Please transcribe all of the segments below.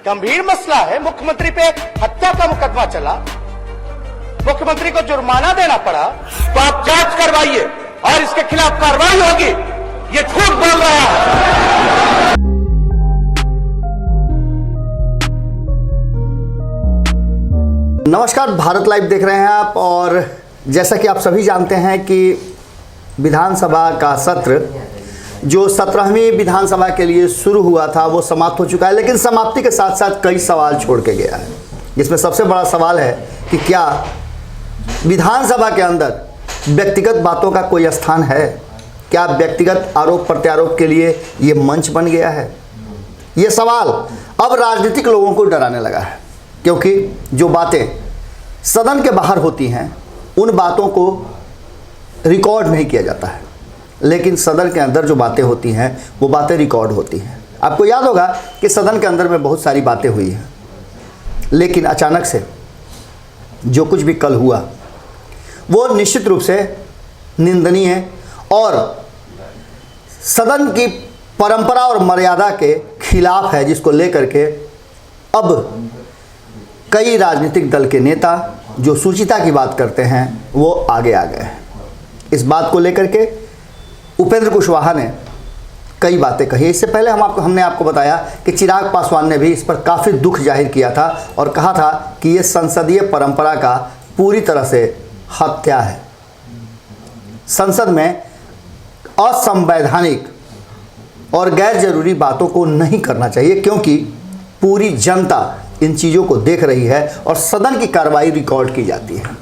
गंभीर मसला है। मुख्यमंत्री पे हत्या का मुकदमा चला, मुख्यमंत्री को जुर्माना देना पड़ा, तो आप जांच करवाइए और इसके खिलाफ कार्रवाई होगी। ये झूठ बोल रहा है। नमस्कार, भारत लाइव देख रहे हैं आप। और जैसा कि आप सभी जानते हैं कि विधानसभा का सत्र जो 17वीं विधानसभा के लिए शुरू हुआ था वो समाप्त हो चुका है, लेकिन समाप्ति के साथ साथ कई सवाल छोड़ के गया है। जिसमें सबसे बड़ा सवाल है कि क्या विधानसभा के अंदर व्यक्तिगत बातों का कोई स्थान है? क्या व्यक्तिगत आरोप प्रत्यारोप के लिए ये मंच बन गया है? ये सवाल अब राजनीतिक लोगों को डराने लगा है, क्योंकि जो बातें सदन के बाहर होती हैं उन बातों को रिकॉर्ड नहीं किया जाता है, लेकिन सदन के अंदर जो बातें होती हैं वो बातें रिकॉर्ड होती हैं। आपको याद होगा कि सदन के अंदर में बहुत सारी बातें हुई हैं, लेकिन अचानक से जो कुछ भी कल हुआ वो निश्चित रूप से निंदनीय है और सदन की परंपरा और मर्यादा के खिलाफ है, जिसको लेकर के अब कई राजनीतिक दल के नेता जो शुचिता की बात करते हैं वो आगे आ गए हैं। इस बात को लेकर के उपेंद्र कुशवाहा ने कई बातें कही। इससे पहले हमने आपको बताया कि चिराग पासवान ने भी इस पर काफ़ी दुख जाहिर किया था और कहा था कि ये संसदीय परंपरा का पूरी तरह से हत्या है। संसद में असंवैधानिक और गैर जरूरी बातों को नहीं करना चाहिए, क्योंकि पूरी जनता इन चीज़ों को देख रही है और सदन की कार्रवाई रिकॉर्ड की जाती है।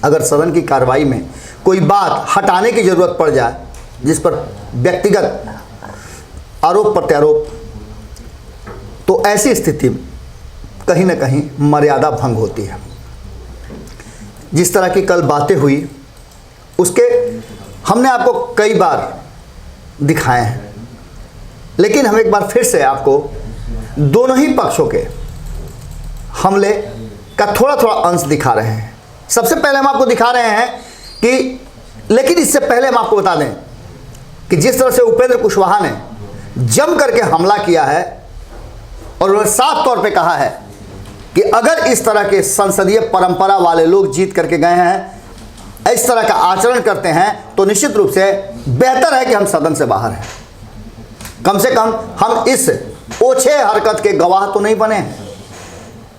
अगर सदन की कार्रवाई में कोई बात हटाने की ज़रूरत पड़ जाए जिस पर व्यक्तिगत आरोप प्रत्यारोप, तो ऐसी स्थिति में कहीं ना कहीं मर्यादा भंग होती है। जिस तरह की कल बातें हुई उसके हमने आपको कई बार दिखाए हैं, लेकिन हम एक बार फिर से आपको दोनों ही पक्षों के हमले का थोड़ा थोड़ा अंश दिखा रहे हैं। सबसे पहले हम आपको दिखा रहे हैं कि, लेकिन इससे पहले हम आपको बता दें कि जिस तरह से उपेंद्र कुशवाहा ने जम करके हमला किया है और उन्होंने साफ तौर पे कहा है कि अगर इस तरह के संसदीय परंपरा वाले लोग जीत करके गए हैं, इस तरह का आचरण करते हैं, तो निश्चित रूप से बेहतर है कि हम सदन से बाहर हैं। कम से कम हम इस ओछे हरकत के गवाह तो नहीं बने।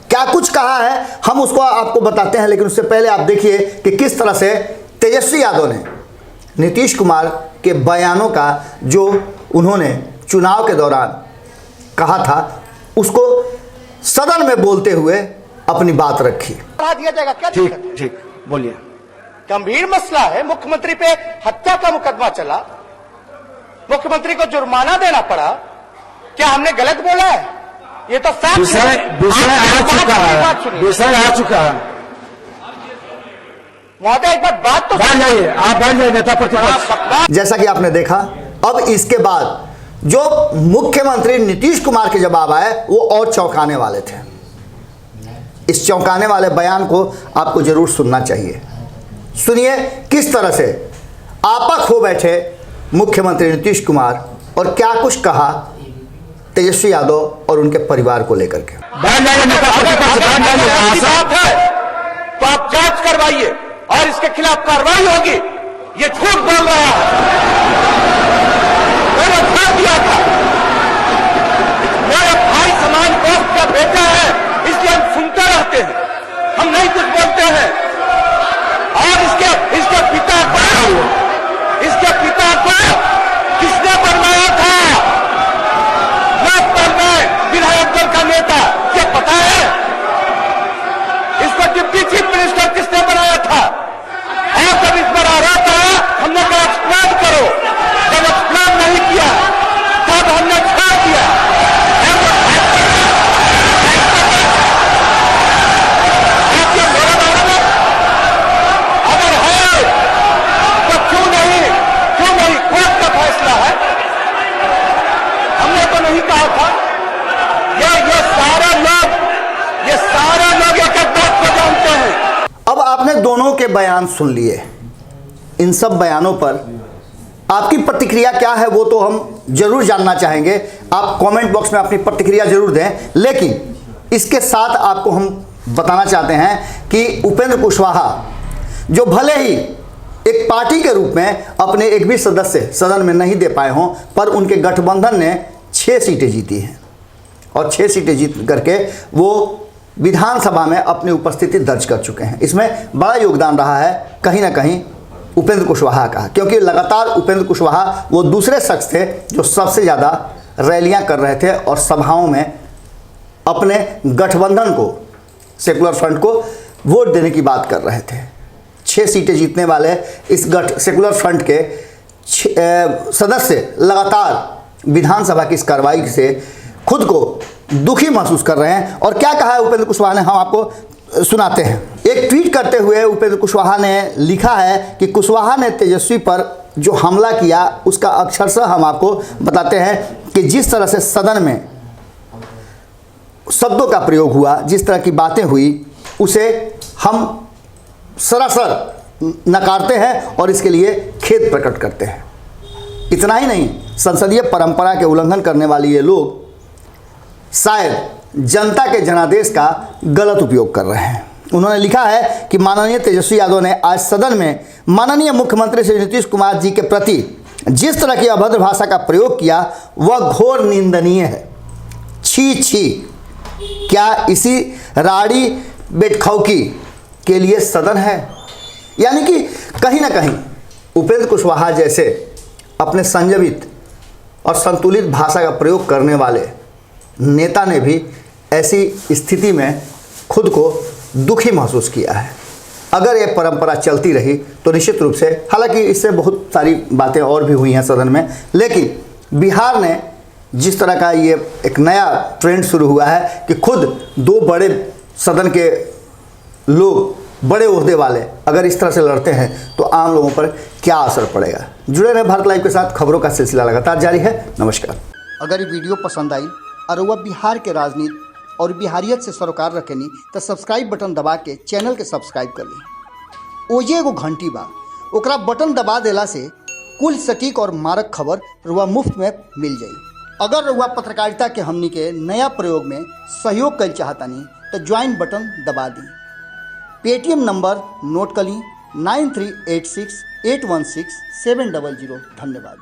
क्या कुछ कहा है हम उसको आपको बताते हैं, लेकिन उससे पहले आप देखिए कि किस तरह से तेजस्वी यादव ने नीतीश कुमार के बयानों का जो उन्होंने चुनाव के दौरान कहा था उसको सदन में बोलते हुए अपनी बात रखी। दिया जाएगा क्या? ठीक, बोलिए। गंभीर मसला है। मुख्यमंत्री पे हत्या का मुकदमा चला, मुख्यमंत्री को जुर्माना देना पड़ा। क्या हमने गलत बोला है? ये तो साफ विषय आ चुका है। महोदय एक बात तो बैठ जाइए, आप बैठ जाइए नेता प्रतिपक्ष। जैसा कि आपने देखा, अब इसके बाद जो मुख्यमंत्री नीतीश कुमार के जवाब आए वो और चौंकाने वाले थे। इस चौंकाने वाले बयान को आपको जरूर सुनना चाहिए। सुनिए किस तरह से आपा खो बैठे मुख्यमंत्री नीतीश कुमार और क्या कुछ कहा तेजस्वी यादव और उनके परिवार को लेकर के। तो आप जांच करवाइए और इसके खिलाफ कार्रवाई होगी। ये झूठ बोल रहा है। मैंने धोखा दिया था। मेरा भाई समान दोस्त का बेटा है, इसलिए हम सुनते रहते हैं, हम नहीं कुछ बोलते हैं। और इसके पिता को किसने बनवाया था? लोकपाल में विधायक दल का नेता, क्या पता है? इसको डिप्टी चीफ मिनिस्टर किसने बनाया था? और जब इस पर आ रहा था हमने कहा एक्सप्लेन करो। जब एक्सप्लेन नहीं किया तब हमने छोड़ दिया। अगर है तो क्यों नहीं कोर्ट का फैसला है। हमने तो नहीं कहा था। ये सारे लोग एक एक बात को जानते हैं। अब आपने दोनों के बयान सुन लिए। इन सब बयानों पर आपकी प्रतिक्रिया क्या है वो तो हम जरूर जानना चाहेंगे। आप कमेंट बॉक्स में अपनी प्रतिक्रिया जरूर दें। लेकिन इसके साथ आपको हम बताना चाहते हैं कि उपेंद्र कुशवाहा जो भले ही एक पार्टी के रूप में अपने एक भी सदस्य सदन में नहीं दे पाए हों, पर उनके गठबंधन ने 6 सीटें जीती हैं और 6 सीटें जीत करके वो विधानसभा में अपनी उपस्थिति दर्ज कर चुके हैं। इसमें बड़ा योगदान रहा है कहीं ना कहीं उपेंद्र कुशवाहा का, क्योंकि लगातार उपेंद्र कुशवाहा वो दूसरे शख्स थे जो सबसे ज़्यादा रैलियां कर रहे थे और सभाओं में अपने गठबंधन को, सेकुलर फ्रंट को वोट देने की बात कर रहे थे। 6 सीटें जीतने वाले इस सेकुलर फ्रंट के सदस्य लगातार विधानसभा की इस कार्रवाई से खुद को दुखी महसूस कर रहे हैं। और क्या कहा है उपेंद्र कुशवाहा ने, हम आपको सुनाते हैं। एक ट्वीट करते हुए उपेंद्र कुशवाहा ने लिखा है कि कुशवाहा ने तेजस्वी पर जो हमला किया उसका अक्षरशः हम आपको बताते हैं कि जिस तरह से सदन में शब्दों का प्रयोग हुआ, जिस तरह की बातें हुई, उसे हम सरासर नकारते हैं और इसके लिए खेद प्रकट करते हैं। इतना ही नहीं, संसदीय परंपरा के उल्लंघन करने वाले ये लोग शायद जनता के जनादेश का गलत उपयोग कर रहे हैं। उन्होंने लिखा है कि माननीय तेजस्वी यादव ने आज सदन में माननीय मुख्यमंत्री श्री नीतीश कुमार जी के प्रति जिस तरह की अभद्र भाषा का प्रयोग किया वह घोर निंदनीय है। छी छी, क्या इसी राड़ी बेटखौकी के लिए सदन है? यानी कि कहीं ना कहीं उपेंद्र कुशवाहा जैसे अपने संयमित और संतुलित भाषा का प्रयोग करने वाले नेता ने भी ऐसी स्थिति में खुद को दुखी महसूस किया है। अगर ये परंपरा चलती रही तो निश्चित रूप से, हालांकि इससे बहुत सारी बातें और भी हुई हैं सदन में, लेकिन बिहार ने जिस तरह का ये एक नया ट्रेंड शुरू हुआ है कि खुद 2 बड़े सदन के लोग, बड़े ओहदे वाले अगर इस तरह से लड़ते हैं तो आम लोगों पर क्या असर पड़ेगा। जुड़े रहे भारत लाइव के साथ, खबरों का सिलसिला लगातार जारी है। नमस्कार। अगर ये वीडियो पसंद आई और वह बिहार के राजनीति और बिहारियत से सरोकार रखेनी तो सब्सक्राइब बटन दबा के चैनल के सब्सक्राइब कर ली। ओजे एगो घंटी बा, ओकरा बटन दबा देला से कुल सटीक और मारक खबर रुआ मुफ्त में मिल जाई। अगर रुआ पत्रकारिता के हमनी के नया प्रयोग में सहयोग कर चाहतानी तो ज्वाइन बटन दबा दी। पेटीएम नंबर नोट कर ली 9386816700। धन्यवाद।